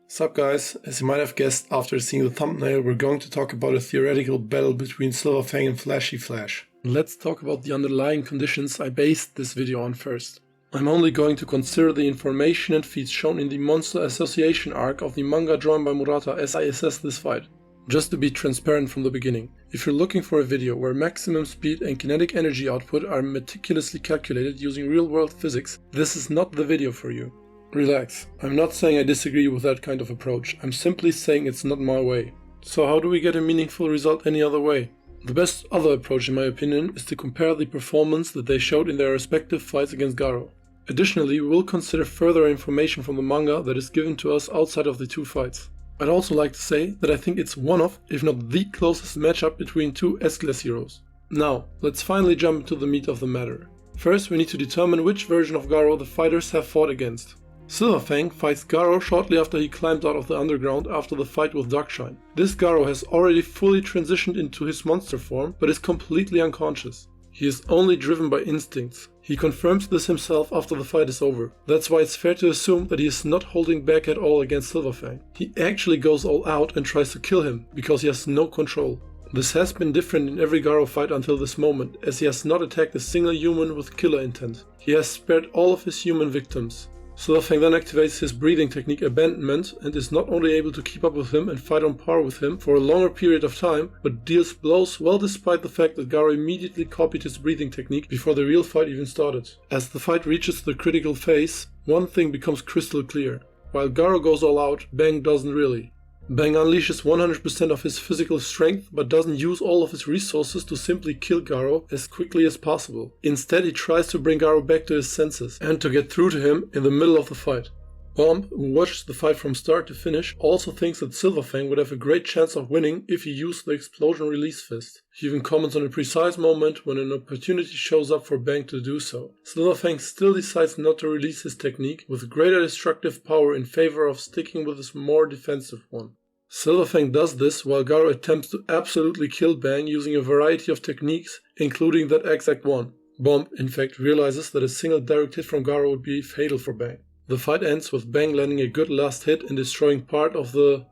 Sup guys, as you might have guessed after seeing the thumbnail, we're going to talk about a theoretical battle between Silver Fang and Flashy Flash. Let's talk about the underlying conditions I based this video on first. I'm only going to consider the information and feats shown in the Monster Association arc of the manga drawn by Murata as I assess this fight. Just to be transparent from the beginning, if you're looking for a video where maximum speed and kinetic energy output are meticulously calculated using real-world physics, this is not the video for you. Relax, I'm not saying I disagree with that kind of approach, I'm simply saying it's not my way. So how do we get a meaningful result any other way? The best other approach in my opinion is to compare the performance that they showed in their respective fights against Garo. Additionally, we will consider further information from the manga that is given to us outside of the two fights. I'd also like to say that I think it's one of, if not the closest matchup between two S-Class heroes. Now, let's finally jump into the meat of the matter. First, we need to determine which version of Garo the fighters have fought against. Silver Fang fights Garo shortly after he climbed out of the underground after the fight with Darkshine. This Garo has already fully transitioned into his monster form, but is completely unconscious. He is only driven by instincts. He confirms this himself after the fight is over. That's why it's fair to assume that he is not holding back at all against Silver Fang. He actually goes all out and tries to kill him, because he has no control. This has been different in every Garo fight until this moment, as he has not attacked a single human with killer intent. He has spared all of his human victims. Silver Fang then activates his breathing technique Abandonment and is not only able to keep up with him and fight on par with him for a longer period of time, but deals blows well despite the fact that Garo immediately copied his breathing technique before the real fight even started. As the fight reaches the critical phase, one thing becomes crystal clear. While Garo goes all out, Bang doesn't really. Bang unleashes 100% of his physical strength, but doesn't use all of his resources to simply kill Garo as quickly as possible. Instead, he tries to bring Garo back to his senses and to get through to him in the middle of the fight. Bomb, who watches the fight from start to finish, also thinks that Silver Fang would have a great chance of winning if he used the explosion release fist. He even comments on a precise moment when an opportunity shows up for Bang to do so. Silver Fang still decides not to release his technique with greater destructive power in favor of sticking with his more defensive one. Silver Fang does this while Garo attempts to absolutely kill Bang using a variety of techniques, including that exact one. Bomb, in fact, realizes that a single direct hit from Garo would be fatal for Bang. The fight ends with Bang landing a good last hit and destroying part of the,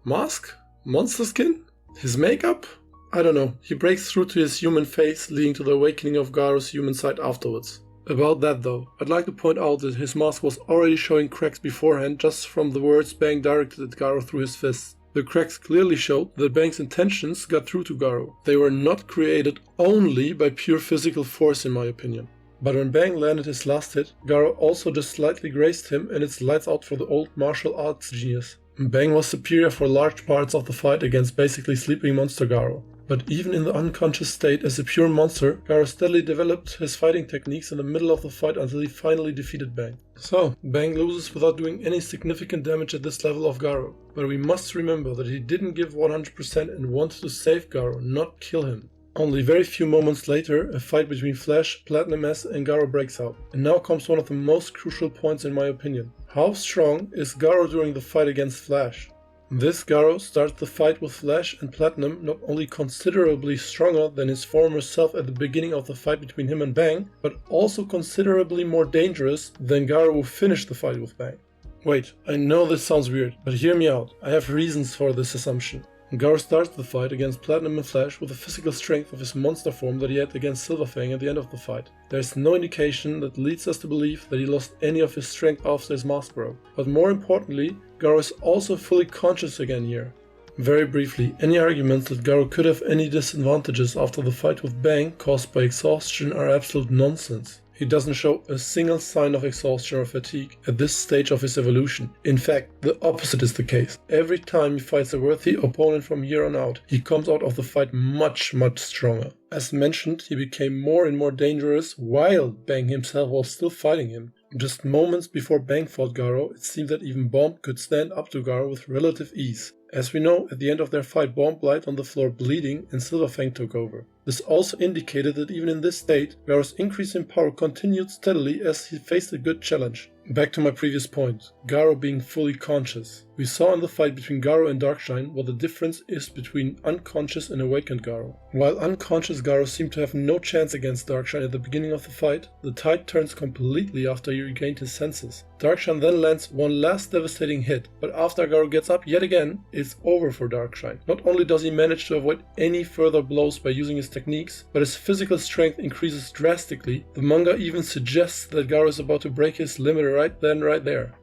mask? Monster skin? His makeup? I don't know. He breaks through to his human face, leading to the awakening of Garo's human side afterwards. About that though, I'd like to point out that his mask was already showing cracks beforehand just from the words Bang directed at Garo through his fists. The cracks clearly showed that Bang's intentions got through to Garo. They were not created only by pure physical force in my opinion. But when Bang landed his last hit, Garo also just slightly grazed him and it's lights out for the old martial arts genius. Bang was superior for large parts of the fight against basically sleeping monster Garo. But even in the unconscious state as a pure monster, Garo steadily developed his fighting techniques in the middle of the fight until he finally defeated Bang. So, Bang loses without doing any significant damage at this level of Garo. But we must remember that he didn't give 100% and wanted to save Garo, not kill him. Only very few moments later, a fight between Flash, Platinum S and Garo breaks out. And now comes one of the most crucial points in my opinion. How strong is Garo during the fight against Flash? This Garo starts the fight with Flash and Platinum not only considerably stronger than his former self at the beginning of the fight between him and Bang, but also considerably more dangerous than Garo who finished the fight with Bang. Wait, I know this sounds weird, but hear me out, I have reasons for this assumption. Garo starts the fight against Platinum and Flash with the physical strength of his monster form that he had against Silver Fang at the end of the fight. There is no indication that leads us to believe that he lost any of his strength after his mask broke. But more importantly, Garo is also fully conscious again here. Very briefly, any arguments that Garo could have any disadvantages after the fight with Bang caused by exhaustion are absolute nonsense. He doesn't show a single sign of exhaustion or fatigue at this stage of his evolution. In fact, the opposite is the case. Every time he fights a worthy opponent from here on out, he comes out of the fight much stronger. As mentioned, he became more and more dangerous while Bang himself was still fighting him. Just moments before Bang fought Garo, it seemed that even Bomb could stand up to Garo with relative ease. As we know, at the end of their fight, Bomb lied on the floor bleeding and Silver Fang took over. This also indicated that even in this state, Garo's increase in power continued steadily as he faced a good challenge. Back to my previous point, Garo being fully conscious. We saw in the fight between Garo and Darkshine what the difference is between unconscious and awakened Garo. While unconscious Garo seemed to have no chance against Darkshine at the beginning of the fight, the tide turns completely after he regained his senses. Darkshine then lands one last devastating hit, but after Garo gets up yet again, it's over for Darkshine. Not only does he manage to avoid any further blows by using his techniques, but his physical strength increases drastically. The manga even suggests that Garo is about to break his limiter right then, right there.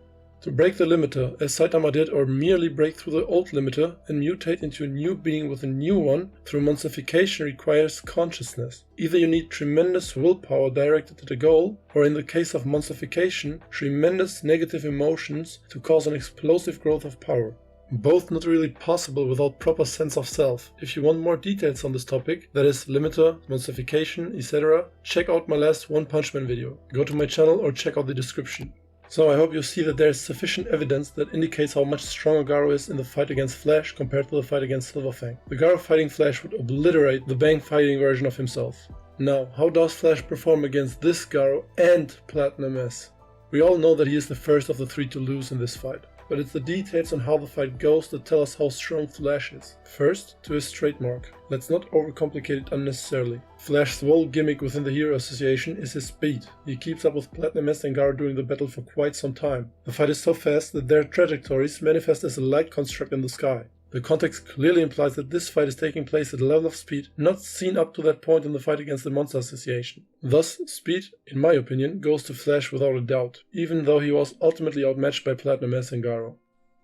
To break the limiter, as Saitama did, or merely break through the old limiter and mutate into a new being with a new one through monstification requires consciousness. Either you need tremendous willpower directed at the goal, or in the case of monstification, tremendous negative emotions to cause an explosive growth of power. Both not really possible without proper sense of self. If you want more details on this topic, that is limiter, monstification, etc., check out my last onepunchman video. Go to my channel or check out the description. So I hope you see that there is sufficient evidence that indicates how much stronger Garo is in the fight against Flash compared to the fight against Silver Fang. The Garo fighting Flash would obliterate the Bang fighting version of himself. Now, how does Flash perform against this Garo and Platinum S? We all know that he is the first of the three to lose in this fight, but it's the details on how the fight goes that tell us how strong Flash is. First, to his trademark. Let's not overcomplicate it unnecessarily. Flash's whole gimmick within the Hero Association is his speed. He keeps up with Platinum S and Garo during the battle for quite some time. The fight is so fast that their trajectories manifest as a light construct in the sky. The context clearly implies that this fight is taking place at a level of speed not seen up to that point in the fight against the Monster Association. Thus, speed, in my opinion, goes to Flash without a doubt, even though he was ultimately outmatched by Platinum S and Garo.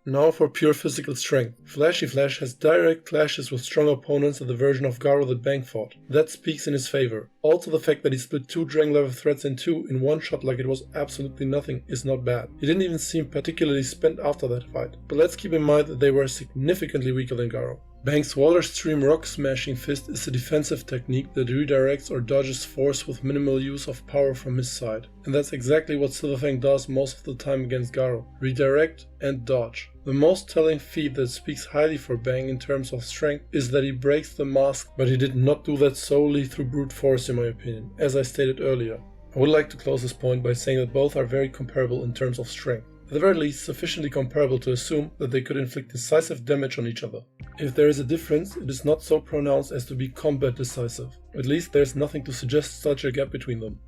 Now for pure physical strength. Flashy Flash has direct clashes with strong opponents in the version of Garo that Bang fought. That speaks in his favor. Also the fact that he split 2 Dragon level threats in 2 in one shot like it was absolutely nothing is not bad. He didn't even seem particularly spent after that fight. But let's keep in mind that they were significantly weaker than Garo. Bang's Water Stream Rock Smashing Fist is a defensive technique that redirects or dodges force with minimal use of power from his side. And that's exactly what Silverfang does most of the time against Garo. Redirect and dodge. The most telling feat that speaks highly for Bang in terms of strength is that he breaks the mask, but he did not do that solely through brute force in my opinion, as I stated earlier. I would like to close this point by saying that both are very comparable in terms of strength. At the very least, sufficiently comparable to assume that they could inflict decisive damage on each other. If there is a difference, it is not so pronounced as to be combat decisive. At least there is nothing to suggest such a gap between them.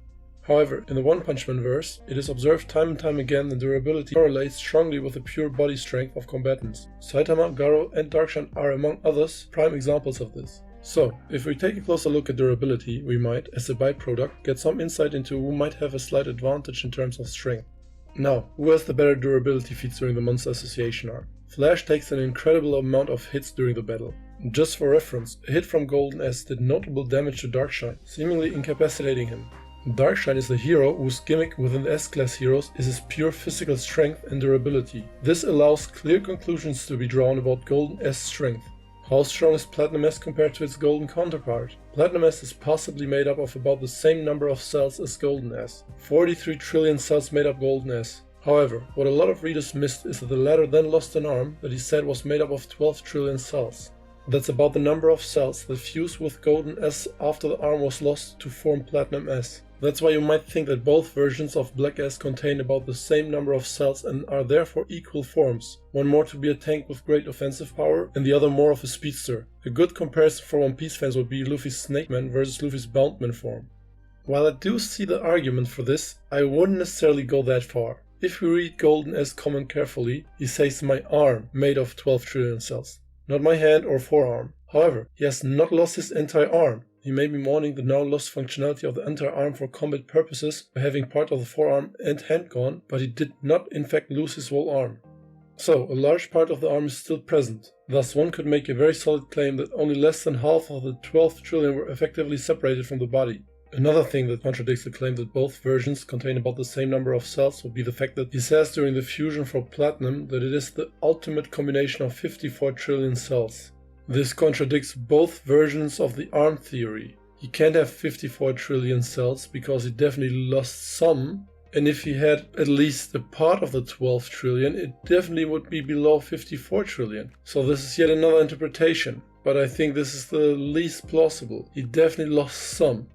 However, in the onepunchman verse, it is observed time and time again that durability correlates strongly with the pure body strength of combatants. Saitama, Garo and Darkshine are among others prime examples of this. So, if we take a closer look at durability, we might, as a byproduct, get some insight into who might have a slight advantage in terms of strength. Now, who has the better durability feats during the Monster Association arc? Flash takes an incredible amount of hits during the battle. Just for reference, a hit from Golden S did notable damage to Darkshine, seemingly incapacitating him. Darkshine is the hero whose gimmick within the S-class heroes is his pure physical strength and durability. This allows clear conclusions to be drawn about Golden S strength. How strong is Platinum S compared to its Golden counterpart? Platinum S is possibly made up of about the same number of cells as Golden S. 43 trillion cells made up Golden S. However, what a lot of readers missed is that the latter then lost an arm that he said was made up of 12 trillion cells. That's about the number of cells that fused with Golden S after the arm was lost to form Platinum S. That's why you might think that both versions of Black S contain about the same number of cells and are therefore equal forms, one more to be a tank with great offensive power and the other more of a speedster. A good comparison for One Piece fans would be Luffy's Snake Man versus Luffy's Boundman form. While I do see the argument for this, I wouldn't necessarily go that far. If we read Golden S comment carefully, he says my arm made of 12 trillion cells, not my hand or forearm. However, he has not lost his entire arm. He may be mourning the now lost functionality of the entire arm for combat purposes by having part of the forearm and hand gone, but he did not in fact lose his whole arm. So, a large part of the arm is still present. Thus, one could make a very solid claim that only less than half of the 12 trillion were effectively separated from the body. Another thing that contradicts the claim that both versions contain about the same number of cells would be the fact that he says during the fusion for Platinum that it is the ultimate combination of 54 trillion cells. This contradicts both versions of the arm theory. He can't have 54 trillion cells because he definitely lost some, and if he had at least a part of the 12 trillion, it definitely would be below 54 trillion. So this is yet another interpretation, but I think this is the least plausible. He definitely lost some.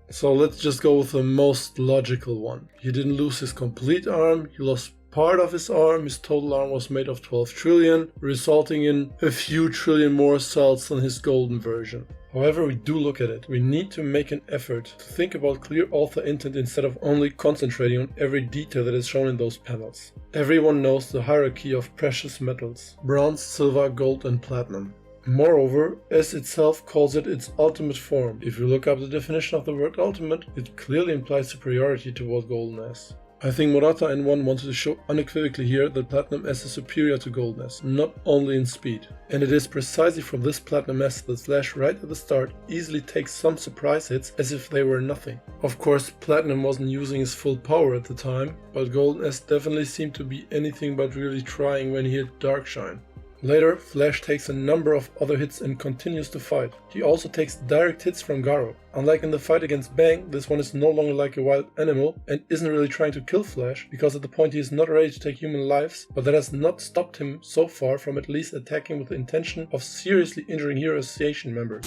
So let's just go with the most logical one. He didn't lose his complete arm, he lost part of his arm. His total arm was made of 12 trillion, resulting in a few trillion more cells than his golden version. However we do look at it, we need to make an effort to think about clear author intent instead of only concentrating on every detail that is shown in those panels. Everyone knows the hierarchy of precious metals: bronze, silver, gold and platinum. Moreover, S itself calls it its ultimate form. If you look up the definition of the word ultimate, it clearly implies superiority toward golden S. I think Murata and One wanted to show unequivocally here that Platinum S is superior to Golden S, not only in speed. And it is precisely from this Platinum S that Flash right at the start easily takes some surprise hits as if they were nothing. Of course, Platinum wasn't using his full power at the time, but Golden S definitely seemed to be anything but really trying when he hit Darkshine. Later, Flash takes a number of other hits and continues to fight. He also takes direct hits from Garo. Unlike in the fight against Bang, this one is no longer like a wild animal and isn't really trying to kill Flash, because at the point he is not ready to take human lives, but that has not stopped him so far from at least attacking with the intention of seriously injuring Hero Association members.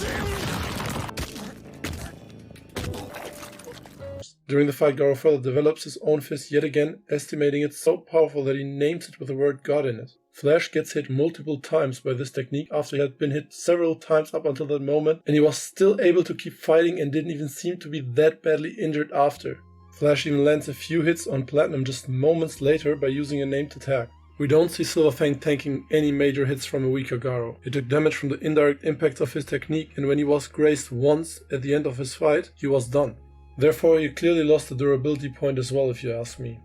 During the fight, Garo further develops his own fist yet again, estimating it so powerful that he names it with the word God in it. Flash gets hit multiple times by this technique after he had been hit several times up until that moment, and he was still able to keep fighting and didn't even seem to be that badly injured after. Flash even lands a few hits on Platinum just moments later by using a named attack. We don't see Silver Fang tanking any major hits from a weaker Garo. He took damage from the indirect impacts of his technique, and when he was grazed once at the end of his fight, he was done. Therefore, he clearly lost the durability point as well, if you ask me.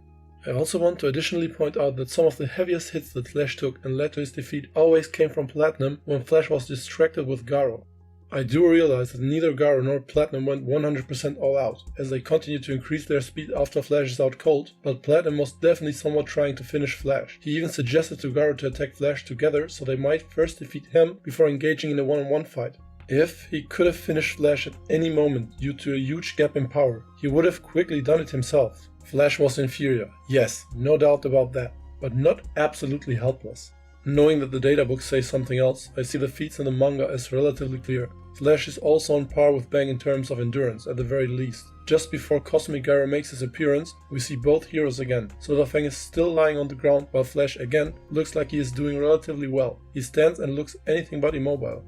I also want to additionally point out that some of the heaviest hits that Flash took and led to his defeat always came from Platinum when Flash was distracted with Garo. I do realize that neither Garo nor Platinum went 100% all out, as they continued to increase their speed after Flash is out cold, but Platinum was definitely somewhat trying to finish Flash. He even suggested to Garo to attack Flash together so they might first defeat him before engaging in a one-on-one fight. If he could have finished Flash at any moment due to a huge gap in power, he would have quickly done it himself. Flash was inferior, yes, no doubt about that, but not absolutely helpless. Knowing that the databooks say something else, I see the feats in the manga as relatively clear. Flash is also on par with Bang in terms of endurance, at the very least. Just before Cosmic Gyro makes his appearance, we see both heroes again. Silver Fang is still lying on the ground, while Flash again looks like he is doing relatively well. He stands and looks anything but immobile.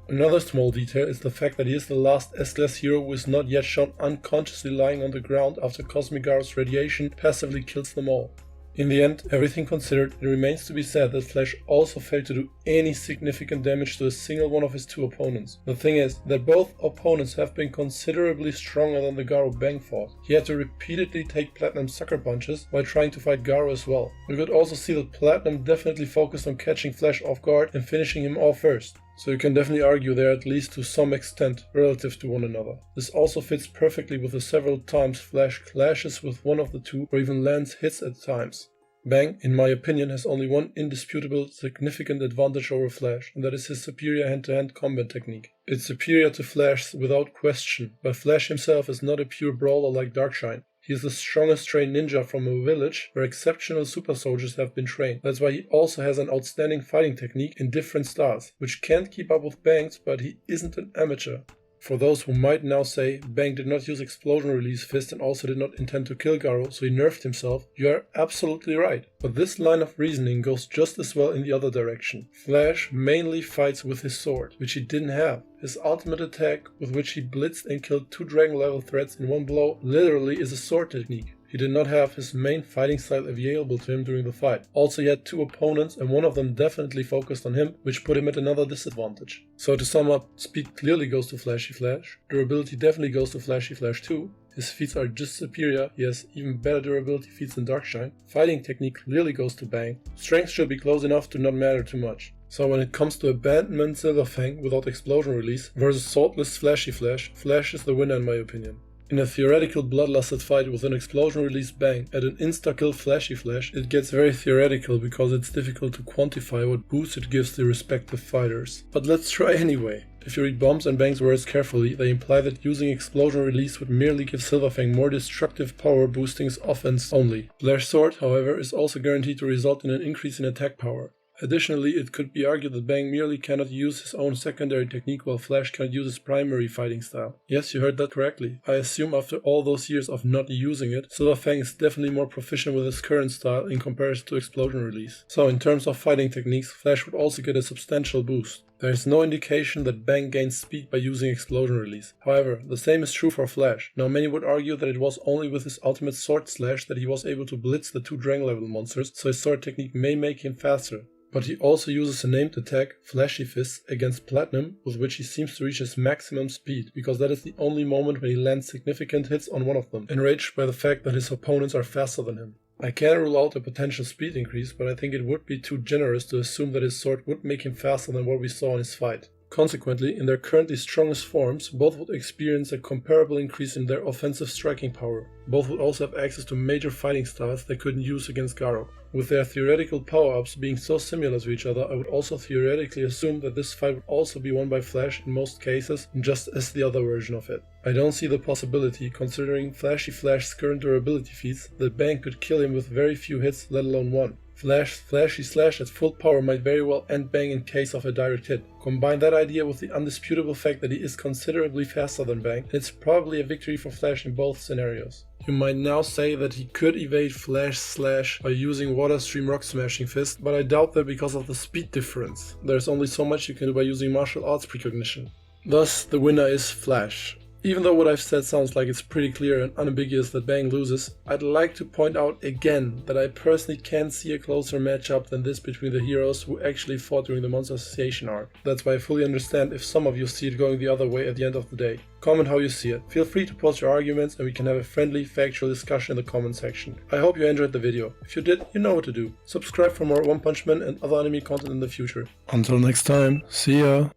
Another small detail is the fact that he is the last S-class hero who is not yet shown unconsciously lying on the ground after Cosmic Gyro's radiation passively kills them all. In the end, everything considered, it remains to be said that Flash also failed to do any significant damage to a single one of his two opponents. The thing is that both opponents have been considerably stronger than the Garo Bang fought. He had to repeatedly take Platinum sucker punches while trying to fight Garo as well. We could also see that Platinum definitely focused on catching Flash off guard and finishing him off first. So you can definitely argue they are at least to some extent relative to one another. This also fits perfectly with the several times Flash clashes with one of the two or even lands hits at times. Bang, in my opinion, has only one indisputable significant advantage over Flash, and that is his superior hand-to-hand combat technique. It's superior to Flash's without question, but Flash himself is not a pure brawler like Darkshine. He is the strongest trained ninja from a village where exceptional super soldiers have been trained. That's why he also has an outstanding fighting technique in different styles, which can't keep up with Bang's, but he isn't an amateur. For those who might now say Bang did not use explosion release fist and also did not intend to kill Garo, so he nerfed himself, you are absolutely right. But this line of reasoning goes just as well in the other direction. Flash mainly fights with his sword, which he didn't have. His ultimate attack, with which he blitzed and killed 2 dragon level threats in one blow, literally is a sword technique. He did not have his main fighting style available to him during the fight. Also, he had 2 opponents and one of them definitely focused on him, which put him at another disadvantage. So to sum up, speed clearly goes to Flashy Flash, durability definitely goes to Flashy Flash too, his feats are just superior, he has even better durability feats than Darkshine, fighting technique clearly goes to Bang, strength should be close enough to not matter too much. So when it comes to abandonment Silver Fang without explosion release versus swordless Flashy Flash, Flash is the winner in my opinion. In a theoretical bloodlusted fight with an explosion release Bang at an insta-kill Flashy Flash, it gets very theoretical because it's difficult to quantify what boost it gives the respective fighters. But let's try anyway. If you read Bombs and Bang's words carefully, they imply that using explosion release would merely give Silver Fang more destructive power, boosting his offense only. Flash Sword, however, is also guaranteed to result in an increase in attack power. Additionally, it could be argued that Bang merely cannot use his own secondary technique while Flash cannot use his primary fighting style. Yes, you heard that correctly. I assume after all those years of not using it, Silver Fang is definitely more proficient with his current style in comparison to Explosion Release. So in terms of fighting techniques, Flash would also get a substantial boost. There is no indication that Bang gains speed by using Explosion Release. However, the same is true for Flash. Now many would argue that it was only with his ultimate Sword Slash that he was able to blitz the 2 Dragon level monsters, so his sword technique may make him faster. But he also uses a named attack, Flashy Fist, against Platinum, with which he seems to reach his maximum speed, because that is the only moment when he lands significant hits on one of them, enraged by the fact that his opponents are faster than him. I can't rule out a potential speed increase, but I think it would be too generous to assume that his sword would make him faster than what we saw in his fight. Consequently, in their currently strongest forms, both would experience a comparable increase in their offensive striking power. Both would also have access to major fighting styles they couldn't use against Garo. With their theoretical power-ups being so similar to each other, I would also theoretically assume that this fight would also be won by Flash in most cases, just as the other version of it. I don't see the possibility, considering Flashy Flash's current durability feats, that Bang could kill him with very few hits, let alone one. Flashy Slash at full power might very well end Bang in case of a direct hit. Combine that idea with the undisputable fact that he is considerably faster than Bang, and it's probably a victory for Flash in both scenarios. You might now say that he could evade Flash Slash by using Water Stream Rock Smashing Fist, but I doubt that because of the speed difference. There's only so much you can do by using martial arts precognition. Thus, the winner is Flash. Even though what I've said sounds like it's pretty clear and unambiguous that Bang loses, I'd like to point out again that I personally can't see a closer matchup than this between the heroes who actually fought during the Monster Association arc. That's why I fully understand if some of you see it going the other way at the end of the day. Comment how you see it. Feel free to post your arguments and we can have a friendly, factual discussion in the comment section. I hope you enjoyed the video. If you did, you know what to do. Subscribe for more One Punch Man and other anime content in the future. Until next time, see ya!